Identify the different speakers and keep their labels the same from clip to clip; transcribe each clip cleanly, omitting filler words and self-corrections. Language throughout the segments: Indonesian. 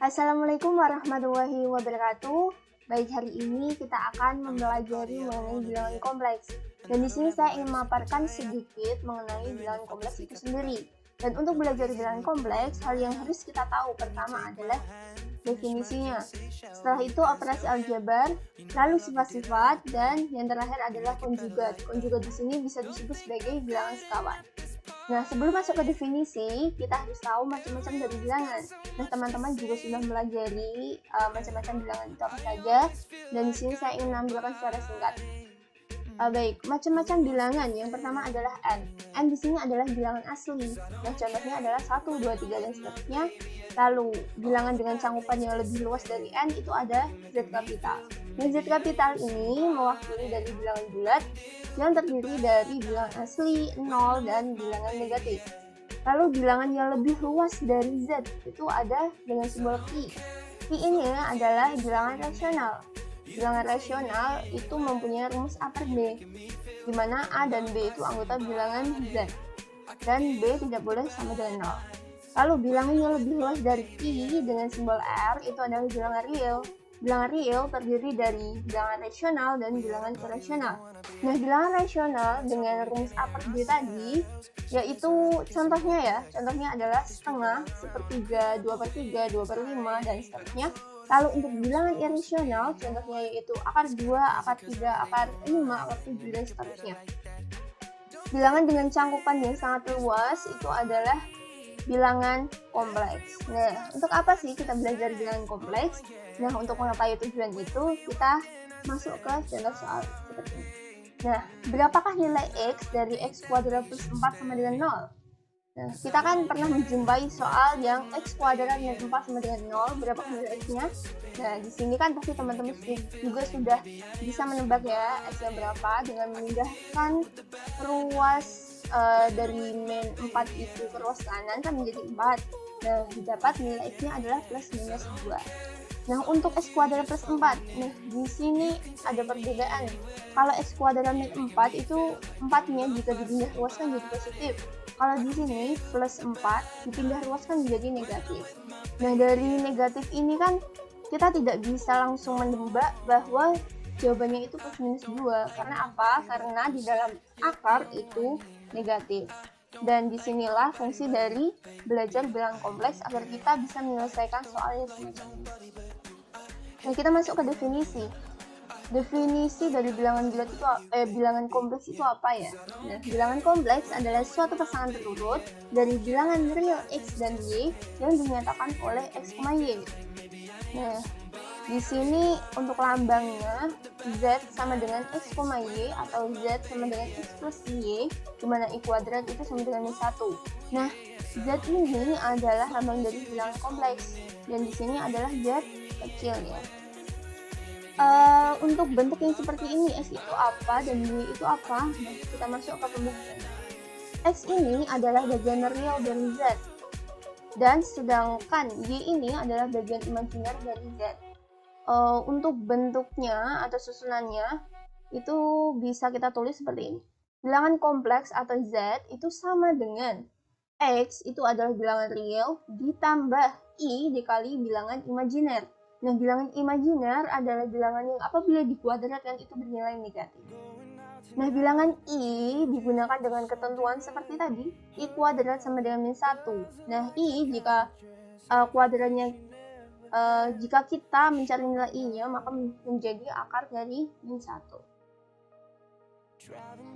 Speaker 1: Assalamualaikum warahmatullahi wabarakatuh. Baik, hari ini kita akan mempelajari mengenai bilangan kompleks. Dan di sini saya ingin memaparkan sedikit mengenai bilangan kompleks itu sendiri. Dan untuk belajar bilangan kompleks, hal yang harus kita tahu pertama adalah definisinya. Setelah itu operasi aljabar, lalu sifat-sifat, dan yang terakhir adalah konjugat. Konjugat di sini bisa disebut sebagai bilangan sekawan. Nah, sebelum masuk ke definisi, kita harus tahu macam-macam dari bilangan. Nah, teman-teman juga sudah melajari macam-macam bilangan itu apa saja, dan di sini saya ingin menampilkan secara singkat. Baik, macam-macam bilangan. Yang pertama adalah n. N di sini adalah bilangan asli. Nah, contohnya adalah 1, 2, 3, dan seterusnya. Lalu, bilangan dengan cangkupan yang lebih luas dari n itu ada Z kapital. Nah, Z kapital ini mewakili dari bilangan bulat yang terdiri dari bilangan asli, 0, dan bilangan negatif. Lalu, bilangan yang lebih luas dari Z itu ada dengan simbol Pi. Pi ini adalah bilangan rasional. Bilangan rasional itu mempunyai rumus A per B, di mana A dan B itu anggota bilangan Z, dan B tidak boleh sama dengan 0. Lalu bilangan yang lebih luas dari Pi dengan simbol R itu adalah bilangan real. Bilangan real terdiri dari bilangan rasional dan bilangan irasional. Nah, bilangan rasional dengan rumus A per B tadi, yaitu contohnya adalah setengah, sepertiga, 2 per 3, 2 per 5, dan seterusnya. Lalu untuk bilangan irasional, contohnya yaitu akar 2, akar 3, akar 5, akar 7, dan seterusnya. Bilangan dengan cangkupan yang sangat luas itu adalah bilangan kompleks. Nah, untuk apa sih kita belajar bilangan kompleks? Nah, untuk mengetahui tujuan itu, kita masuk ke contoh soal seperti ini. Nah, berapakah nilai X dari X kuadrat plus 4 sama dengan 0? Nah, kita kan pernah menjumpai soal yang X kuadrat dan 4 sama dengan 0, berapa nilai X-nya? Nah, di sini kan pasti teman-teman juga sudah bisa menebak ya X-nya berapa dengan memindahkan ruas dari min 4 itu ke ruas kanan kan menjadi 4. Nah, didapat nilai X-nya adalah plus minus 2. Nah, untuk X kuadrat plus 4, nah di sini ada perbedaan. Kalau X kuadrat min 4 itu 4-nya jika dipindah ruaskan jadi positif. Kalau di sini plus 4 dipindah ruaskan menjadi negatif. Nah, dari negatif ini kan kita tidak bisa langsung menebak bahwa jawabannya itu plus minus 2. Karena apa? Karena di dalam akar itu negatif. Dan disinilah fungsi dari belajar bilangan kompleks agar kita bisa menyelesaikan soal yang semacam ini. Nah, kita masuk ke definisi. Definisi dari bilangan bulat itu bilangan kompleks itu apa ya? Nah, bilangan kompleks adalah suatu pasangan terurut dari bilangan real X dan Y yang dinyatakan oleh X, Y. Nah, di sini untuk lambangnya Z sama dengan X, Y atau Z sama dengan X plus Y, di mana I kuadrat itu sama dengan 1. Nah, Z ini adalah lambang dari bilangan kompleks, dan di sini adalah Z kecil ya. Untuk bentuk yang seperti ini, X itu apa dan Y itu apa? Nah, kita masuk ke pembahasan. X ini adalah bagian real dari Z, dan sedangkan Y ini adalah bagian imajiner dari Z. Untuk bentuknya atau susunannya itu bisa kita tulis seperti ini. Bilangan kompleks atau Z itu sama dengan X itu adalah bilangan real ditambah I dikali bilangan imajiner. Nah, bilangan imajiner adalah bilangan yang apabila dikuadratkan itu bernilai negatif. Nah, bilangan I digunakan dengan ketentuan seperti tadi, I kuadrat sama dengan min 1. Nah, I jika kuadratnya jika kita mencari nilai I-nya maka menjadi akar dari min 1.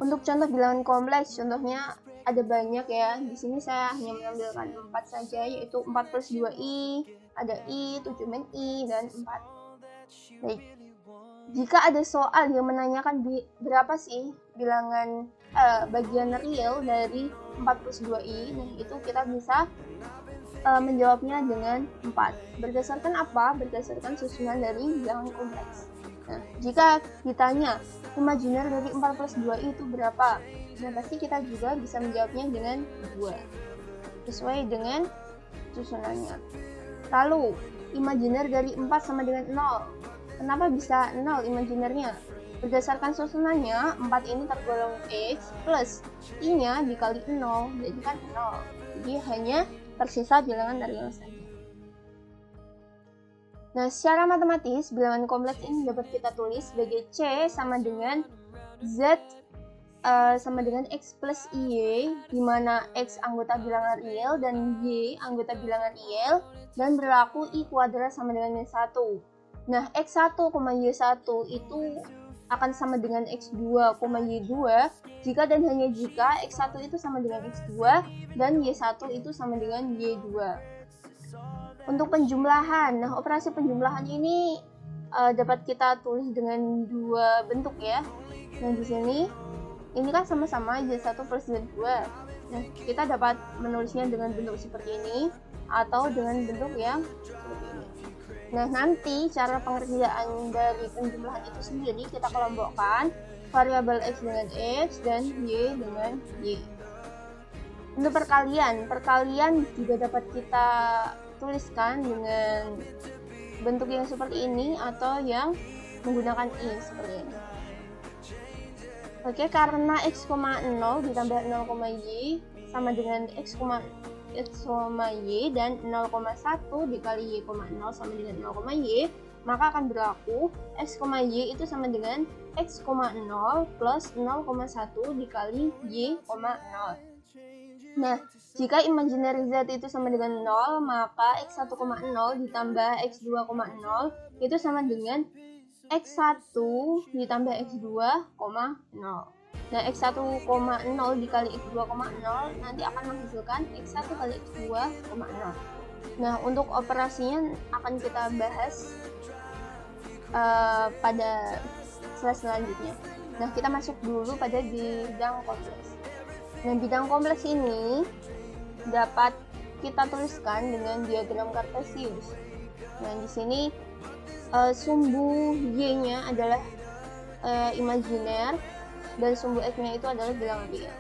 Speaker 1: Untuk contoh bilangan kompleks, contohnya ada banyak ya. Di sini saya hanya mengambilkan 4 saja, yaitu 4 plus 2I, ada I, 7 min I, dan 4. Baik. Jika ada soal yang menanyakan berapa sih bilangan bagian real dari 4 plus 2I, nah itu kita bisa menjawabnya dengan 4. Berdasarkan apa? Berdasarkan susunan dari bilangan kompleks. Nah, jika ditanya imajiner dari 4 plus 2I itu berapa? Nah, pasti kita juga bisa menjawabnya dengan 2. Sesuai dengan susunannya. Lalu, imajiner dari 4 sama dengan 0. Kenapa bisa 0 imajinernya? Berdasarkan susunannya, 4 ini tergolong X plus I-nya dikali 0, jadi kan 0. Jadi hanya tersisa bilangan real saja. Nah, secara matematis, bilangan kompleks ini dapat kita tulis sebagai C sama dengan Z sama dengan X plus Y, di mana X anggota bilangan real dan Y anggota bilangan real, dan berlaku I kuadrat sama dengan min 1. Nah, X1, Y1 itu akan sama dengan X2, Y2 jika dan hanya jika X1 itu sama dengan X2 dan Y1 itu sama dengan Y2. Untuk penjumlahan, nah operasi penjumlahan ini dapat kita tulis dengan dua bentuk ya. Nah di sini ini kan sama-sama Y1 plus Y2. Nah kita dapat menulisnya dengan bentuk seperti ini atau dengan bentuk yang seperti ini. Nah nanti cara pengerjaan dari penjumlahan itu sendiri kita kelompokkan variabel X dengan X dan Y dengan Y. Untuk perkalian juga dapat kita tuliskan dengan bentuk yang seperti ini atau yang menggunakan I seperti ini. Oke, karena X, 0 ditambah 0, Y sama dengan X, Y dan 0,1 dikali Y, 0 sama dengan 0, Y, maka akan berlaku X, Y itu sama dengan X, 0 plus 0,1 dikali Y, 0. Nah, jika imaginary Z itu sama dengan 0, maka X1,0 ditambah X2,0 itu sama dengan X1 ditambah X2,0. Nah, X1,0 dikali X2,0 nanti akan menghasilkan X1 kali X2,0. Nah, untuk operasinya akan kita bahas pada slide selanjutnya. Nah, kita masuk dulu pada bidang kompleks. Nah, bidang kompleks ini dapat kita tuliskan dengan diagram kartesius. Nah, di sini sumbu Y-nya adalah imajiner dan sumbu X-nya itu adalah bilangan real.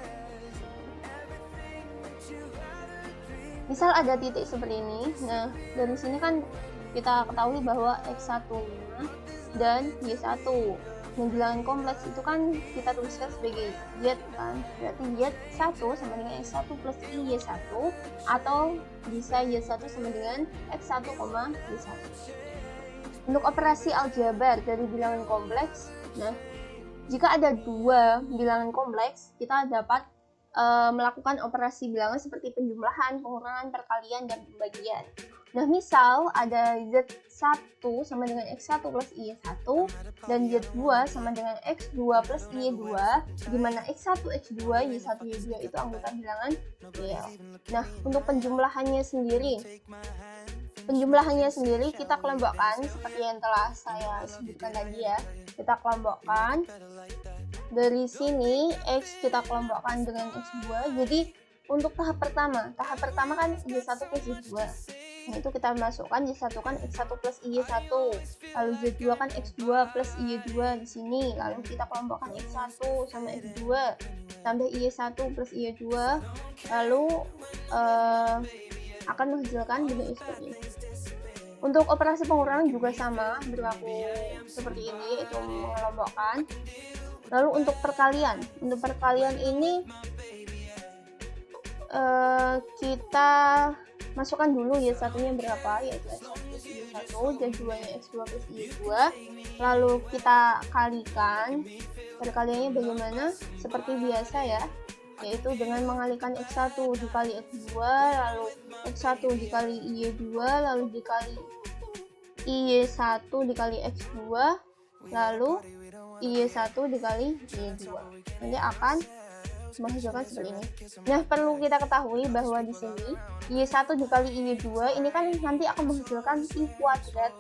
Speaker 1: Misal ada titik seperti ini. Nah, dari sini kan kita ketahui bahwa X1-nya dan Y1. Nah, bilangan kompleks itu kan kita tuliskan sebagai Y kan, berarti Y1 sama dengan X1 plus Y1 atau bisa Y1 sama dengan X1, Y1. Untuk operasi aljabar dari bilangan kompleks, nah jika ada dua bilangan kompleks, kita dapat melakukan operasi bilangan seperti penjumlahan, pengurangan, perkalian, dan pembagian. Nah, misal ada Z1 sama dengan X1 plus Y1 dan Z2 sama dengan X2 plus Y2, di mana X1, X2, Y1, Y2 itu anggota bilangan real. Nah, untuk penjumlahannya sendiri kita kelompokkan seperti yang telah saya sebutkan tadi ya. Kita kelompokkan dari sini X kita kelompokkan dengan X2. Jadi untuk tahap pertama kan Y1 plus Y2. Nah, itu kita masukkan Y1 kan X1 plus Y1, lalu Z2 kan X2 plus Y2 di sini, lalu kita kelompokkan X1 sama X2 tambah Y1 plus Y2, lalu akan menghasilkan bentuk seperti ini. Untuk operasi pengurangan juga sama, berlaku seperti ini, itu mengelompokkan. Lalu untuk perkalian ini kita masukkan dulu Y1-nya berapa, yaitu X1 plus Y1, Z2-nya X2 plus Y2, lalu kita kalikan. Perkaliannya bagaimana? Seperti biasa ya, yaitu dengan mengalikan X1 dikali X2, lalu X1 dikali Y2, lalu dikali Y1 dikali X2, lalu Y1 dikali Y2. Nanti akan menghasilkan seperti ini. Nah, perlu kita ketahui bahwa di sini Y1 dikali Y2 ini kan nanti akan menghasilkan I kuadrat,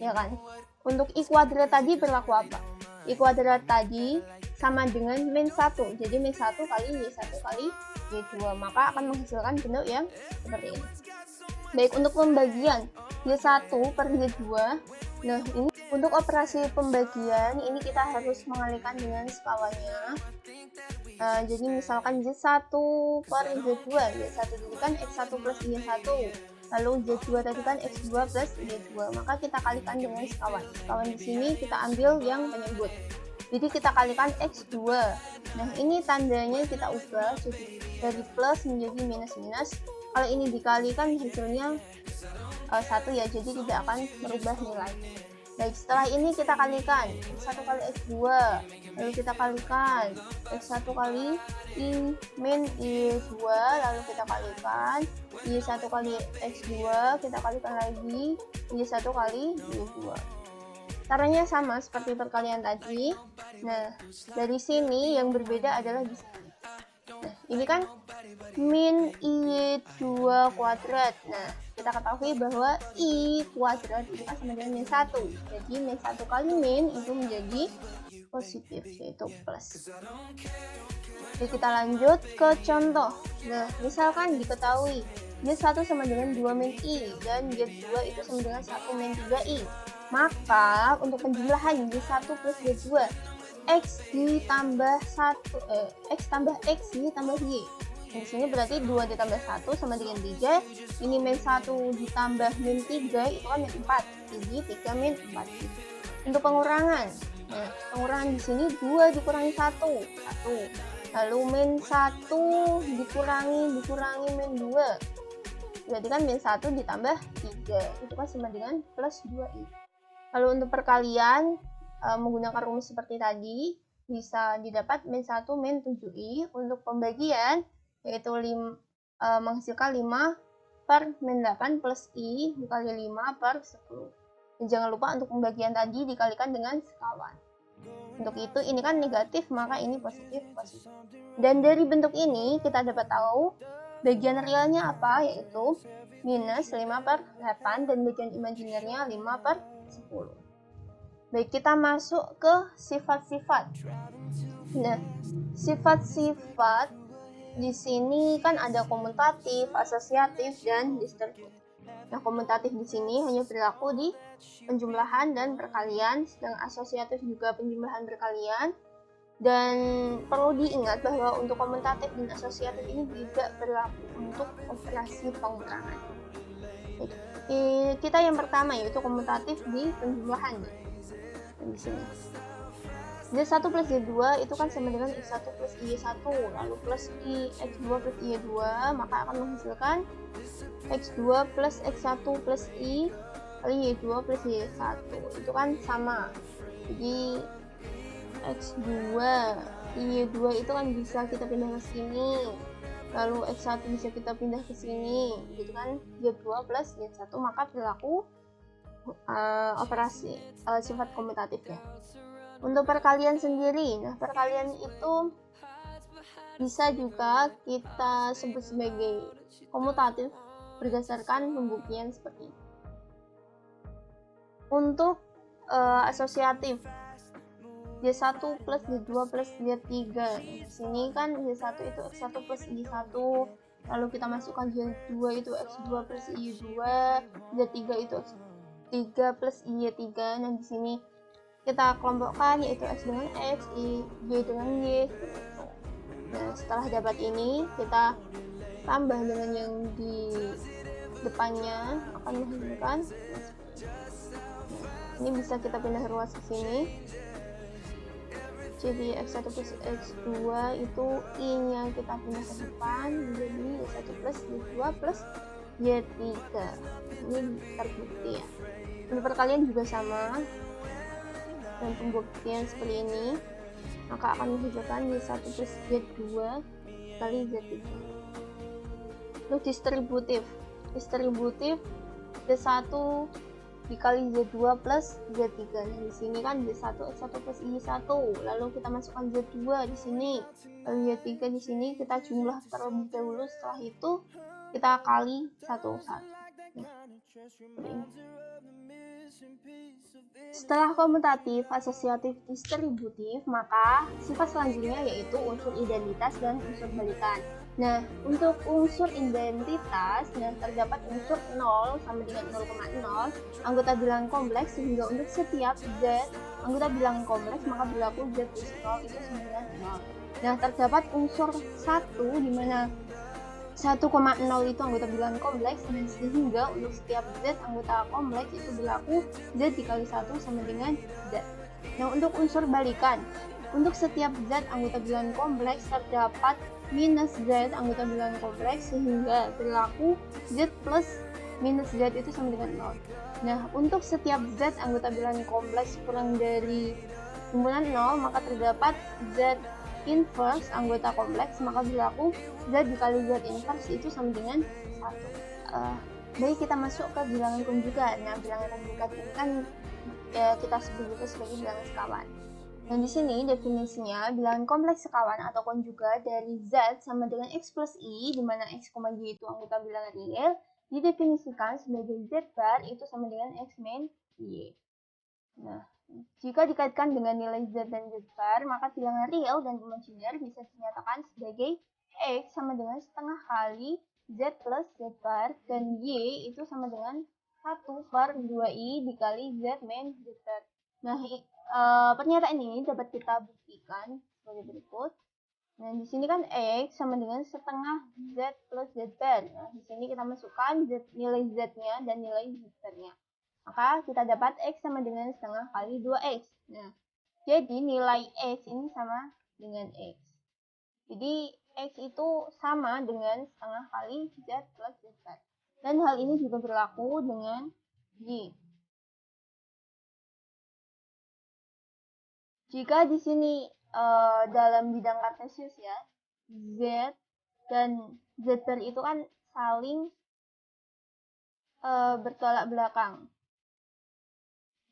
Speaker 1: ya kan? Untuk I kuadrat tadi berlaku apa? I kuadrat tadi sama dengan min 1. Jadi min 1 kali Y1 kali Y2, maka akan menghasilkan bentuk yang seperti ini. Baik, untuk pembagian Y1 per Y2. Nah, ini untuk operasi pembagian ini kita harus mengalihkan dengan skalanya. Jadi misalkan Z1 per Z2, Y1 tadi kan X1 plus Y1, lalu Z2 tadi kan X2 plus Y2, maka kita kalikan dengan sekawan. Sekawan di sini kita ambil yang penyebut. Jadi kita kalikan X2. Nah, ini tandanya kita ubah dari plus menjadi minus-minus. Kalau ini dikalikan hasilnya 1 ya, jadi tidak akan merubah nilai. Baik, setelah ini kita kalikan X1 kali X2, lalu kita kalikan X1 kali I min I2, lalu kita kalikan I1 kali X2, kita kalikan lagi I1 kali I2. Caranya sama seperti perkalian tadi. Nah, dari sini yang berbeda adalah di sini. Nah, ini kan min I2 kuadrat. Nah, kita ketahui bahwa I kuadrat itu kan sama dengan min 1. Jadi min 1 kali min itu menjadi positif, yaitu plus. Jadi kita lanjut ke contoh. Nah, misalkan diketahui Y1 sama dengan 2 min I dan Y2 itu sama dengan 1 min 3I. Maka untuk penjumlahan Y1 plus Y2, X ditambah 1, X tambah X ditambah Y. Di sini berarti 2 ditambah 1 sama dengan 3. Ini min 1 ditambah min 3 itu kan min 4. Jadi 3 min 4. Untuk pengurangan. Nah, pengurangan di sini 2 dikurangi 1. Lalu min 1 dikurangi min 2. Berarti kan min 1 ditambah 3. Itu kan sama dengan plus 2I. Lalu untuk perkalian menggunakan rumus seperti tadi bisa didapat min 1 min 7I. Untuk pembagian yaitu menghasilkan 5 per min 8 plus I dikali 5 per 10. Dan jangan lupa untuk pembagian tadi dikalikan dengan sekawan. Untuk itu ini kan negatif, maka ini positif. Dan dari bentuk ini kita dapat tahu bagian realnya apa, yaitu minus 5 per 8 dan bagian imajinernya 5 per 10. Baik, kita masuk ke sifat-sifat. Nah, sifat-sifat di sini kan ada komutatif, asosiatif, dan distributif. Nah, komutatif di sini hanya berlaku di penjumlahan dan perkalian, sedang asosiatif juga penjumlahan perkalian. Dan perlu diingat bahwa untuk komutatif dan asosiatif ini tidak berlaku untuk operasi pengurangan. Kita yang pertama yaitu komutatif di penjumlahan. Di sini Y1 plus Y2 itu kan sama dengan X1 plus Y1, lalu plus X2 plus Y2, maka akan menghasilkan X2 plus X1 plus I kali Y2 plus Y1. Itu kan sama. Jadi X2 Y2 itu kan bisa kita pindah ke sini, lalu X1 bisa kita pindah ke sini, gitu kan. Y2 plus Y1, maka berlaku operasi sifat komutatif ya. Untuk perkalian sendiri, nah perkalian itu bisa juga kita sebut sebagai komutatif berdasarkan pembuktian seperti ini. Untuk asosiatif, Y1 plus Y2 plus Y3. Di sini kan Y1 itu X1 plus Y1, lalu kita masukkan Y2 itu X2 plus Y2, Y3 itu X3 plus Y3. Nah, di sini kita kelompokkan yaitu X dengan X, Y dengan Y. Nah, setelah dapat ini kita tambah dengan yang di depannya akan menghasilkan. Ini bisa kita pindah ruas ke sini. Jadi X1 plus X2 itu I-nya kita pindah ke depan menjadi Y1 plus Y2 plus Y3. Ini terbukti ya. Untuk perkalian juga sama. Dan pembuktian seperti ini, maka akan menghasilkan Y1 plus Y2 kali Y3. Untuk distributif Y1 dikali Y2 plus Y3. Nah, di sini kan Y1 X1 plus Y1, lalu kita masukkan Y2 di sini, lalu Y3 di sini kita jumlah terlebih dahulu, setelah itu kita kali 1. Setelah komutatif, asosiatif, distributif, maka sifat selanjutnya yaitu unsur identitas dan unsur balikan. Nah, untuk unsur identitas, terdapat unsur 0 sama dengan 0,0 anggota bilangan kompleks, sehingga untuk setiap Z anggota bilangan kompleks maka berlaku Z plus 0 itu sama dengan 0. Nah, terdapat unsur 1 di mana 1,0 itu anggota bilangan kompleks, dan sehingga untuk setiap Z anggota kompleks itu berlaku Z dikali 1 sama dengan Z. Nah, untuk unsur balikan, untuk setiap Z anggota bilangan kompleks terdapat minus Z anggota bilangan kompleks, sehingga berlaku Z plus minus Z itu sama dengan 0. Nah, untuk setiap Z anggota bilangan kompleks kurang dari jumlah 0, maka terdapat Z inverse anggota kompleks, maka berlaku Z dikali Z inverse itu sama dengan 1. Baik, kita masuk ke bilangan konjugat. Nah, bilangan konjugat ini kan kita sebut juga sebagai bilangan sekawan. Dan di sini definisinya bilangan kompleks sekawan atau konjugat dari Z sama dengan X plus I, di mana X, Y itu anggota bilangan real, didefinisikan sebagai Z bar itu sama dengan X min Y. Nah, jika dikaitkan dengan nilai Z dan Z bar, maka bilangan real dan imajiner bisa dinyatakan sebagai X sama dengan setengah kali Z plus Z bar, dan Y itu sama dengan 1 per 2I dikali Z min Z bar. Nah, pernyataan ini dapat kita buktikan sebagai berikut. Nah, di sini kan X sama dengan setengah Z plus Z bar. Nah, di sini kita masukkan nilai Z-nya dan nilai Z bar-nya. Maka kita dapat X sama dengan setengah kali 2X. Nah, jadi nilai X ini sama dengan X. Jadi X itu sama dengan setengah kali Z plus Z bar. Dan hal ini juga berlaku dengan Y. Jika di sini dalam bidang kartesius ya, Z dan Z bar itu kan saling bertolak belakang.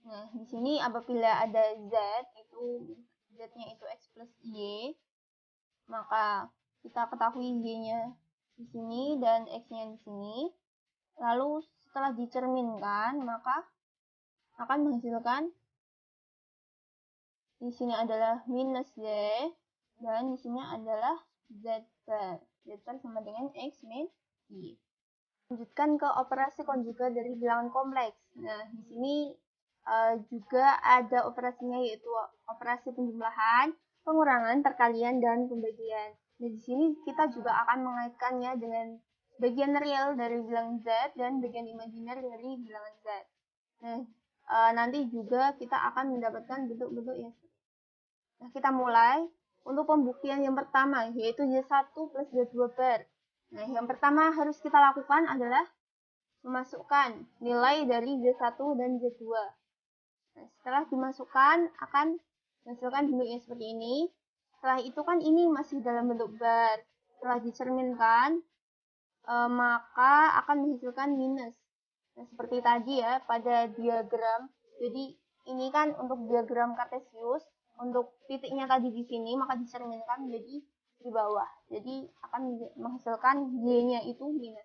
Speaker 1: Nah, di sini apabila ada Z, itu Z-nya itu X plus Y, maka kita ketahui Y-nya di sini dan X-nya di sini. Lalu setelah dicerminkan, maka akan menghasilkan di sini adalah minus Z, dan di sini adalah Z bar. Z bar sama dengan X min Y. Lanjutkan ke operasi konjugat dari bilangan kompleks. Nah, di sini juga ada operasinya, yaitu operasi penjumlahan, pengurangan, perkalian, dan pembagian. Nah, di sini kita juga akan mengaitkannya dengan bagian real dari bilangan Z dan bagian imajiner dari bilangan Z. Nah, nanti juga kita akan mendapatkan bentuk-bentuk yang seperti. Nah, kita mulai untuk pembuktian yang pertama, yaitu Z1 plus Z2 bar. Nah, yang pertama harus kita lakukan adalah memasukkan nilai dari Z1 dan Z2. Nah, setelah dimasukkan, akan menghasilkan bentuknya seperti ini. Setelah itu kan ini masih dalam bentuk bar. Setelah dicerminkan, maka akan menghasilkan minus. Nah, seperti tadi ya, pada diagram. Jadi, ini kan untuk diagram kartesius. Untuk titiknya tadi di sini, maka dicerminkan menjadi di bawah. Jadi, akan menghasilkan Y-nya itu minus.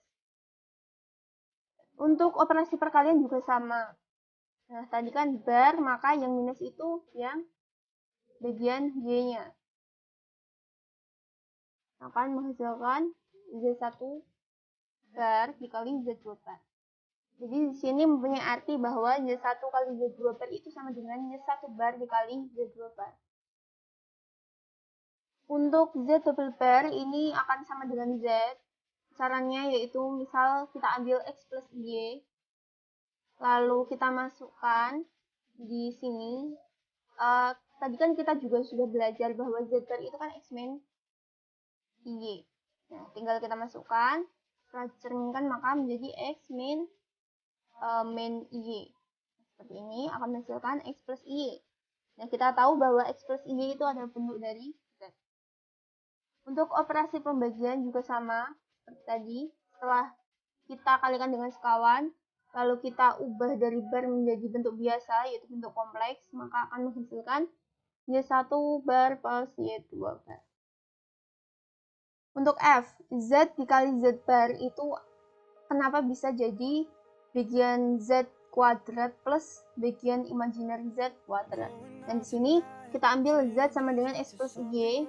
Speaker 1: Untuk operasi perkalian juga sama. Nah, tadi kan bar, maka yang minus itu yang bagian Y-nya. Akan menghasilkan Z1 bar dikali Z2 bar. Jadi di sini mempunyai arti bahwa Z1 kali Z2 bar itu sama dengan Z1 bar dikali Z2 bar. Untuk Z double bar ini akan sama dengan Z. Caranya yaitu misal kita ambil X plus Y, lalu kita masukkan di sini. Tadi kan kita juga sudah belajar bahwa Z bar itu kan X min Y. Nah, tinggal kita masukkan, setelah dicerminkan maka menjadi X min Y. Seperti ini akan menghasilkan X plus Y. Nah, kita tahu bahwa X plus Y itu adalah bentuk dari Z. Untuk operasi pembagian juga sama seperti tadi. Setelah kita kalikan dengan sekawan, lalu kita ubah dari bar menjadi bentuk biasa, yaitu bentuk kompleks, maka akan menghasilkan Y1 bar plus Y2 bar. Untuk F, Z dikali Z bar itu kenapa bisa jadi bagian Z kuadrat plus bagian imajiner Z kuadrat. Dan di sini kita ambil Z sama dengan X plus Y,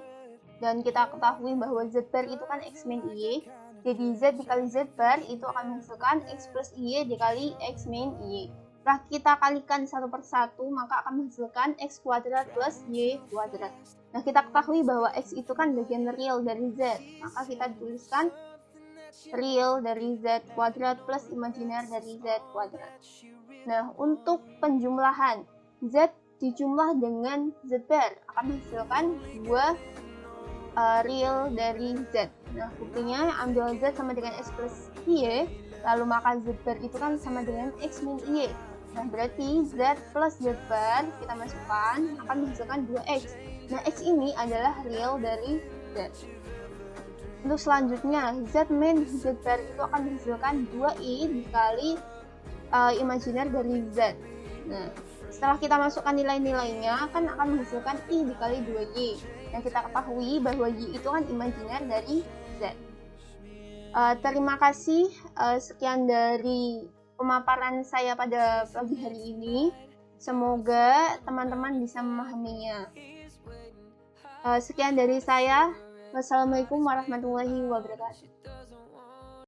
Speaker 1: dan kita ketahui bahwa Z bar itu kan X min Y. Jadi Z dikali Z bar itu akan menghasilkan X plus Y dikali X min Y. Setelah kita kalikan satu per satu, maka akan menghasilkan X kuadrat plus Y kuadrat. Nah, kita ketahui bahwa X itu kan bagian real dari Z, maka kita tuliskan real dari Z kuadrat plus imajiner dari Z kuadrat. Nah, untuk penjumlahan, Z dijumlah dengan Z bar akan menghasilkan 2 real dari Z. Nah, buktinya ambil Z sama dengan X plus Y, Lalu maka Z bar itu kan sama dengan X min Y. Nah, berarti Z plus Z bar kita masukkan akan menghasilkan 2X. Nah, X ini adalah real dari Z. Untuk selanjutnya, Z min Z bar itu akan menghasilkan 2I dikali imajiner dari Z. Nah, setelah kita masukkan nilai-nilainya akan menghasilkan I dikali 2Y. Yang kita ketahui bahwa Y itu kan imajiner dari Z. Terima kasih, sekian dari pemaparan saya pada pagi hari ini. Semoga teman-teman bisa memahaminya. Sekian dari saya. Wassalamualaikum warahmatullahi wabarakatuh.